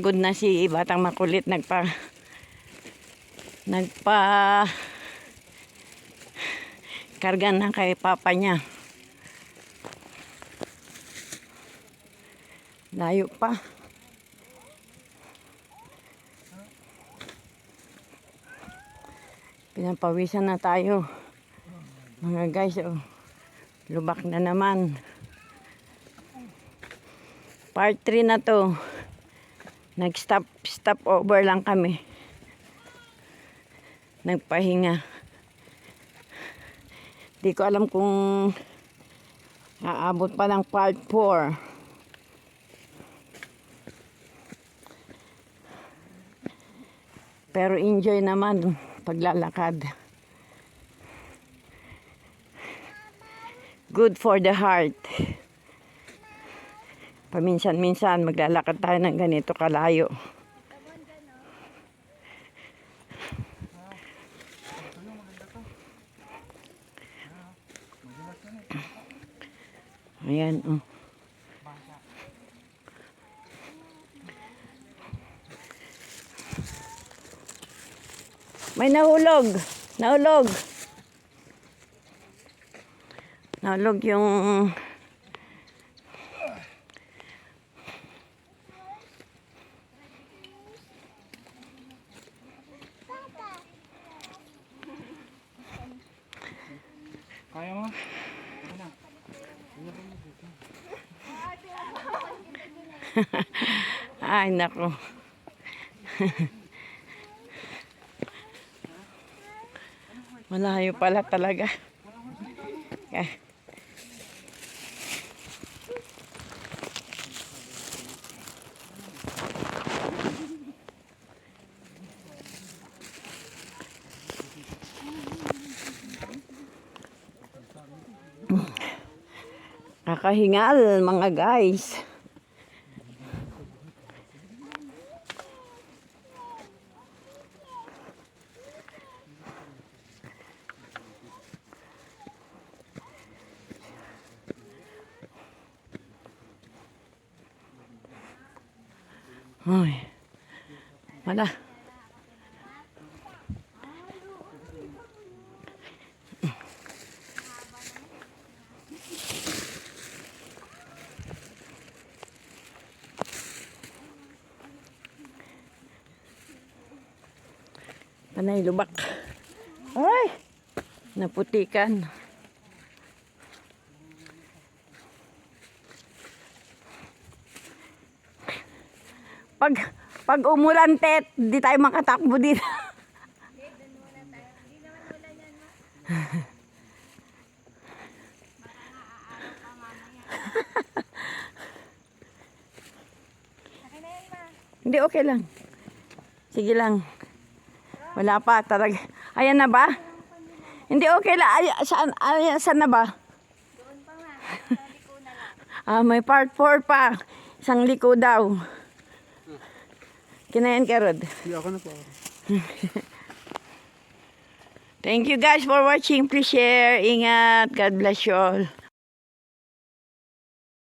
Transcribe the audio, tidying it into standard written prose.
Pagod na si Batang Makulit. Nagpa karga na kay papa niya. Layo pa. Pinapawisan na tayo. Mga guys, oh. Lubak na naman. Part 3 na to. Stop over lang kami. Nagpahinga. Di ko alam kung aabot pa ng part 4. Pero enjoy naman paglalakad. Good for the heart. Paminsan-minsan maglalakad tayo ng ganito kalayo. Ayan, oh. May nahulog. Nahulog yung kaya mo? Ay, nako. Malayo pala talaga. Okay. Kakahingal mga guys. Ay, wala. Panay lubak. Ay, naputikan. Pag umulan, Tet, di tayo makatakbo dito. Hindi, okay lang. Sige lang. Wala pa, talaga. Ayan na ba? Hindi, okay lang. Saan na ba? Doon pa nga. Liko na lang. May part 4 pa. Isang liko daw. Kinayan ka, Rod? Hindi, ako na po. Thank you guys for watching. Please share. Ingat. God bless you all.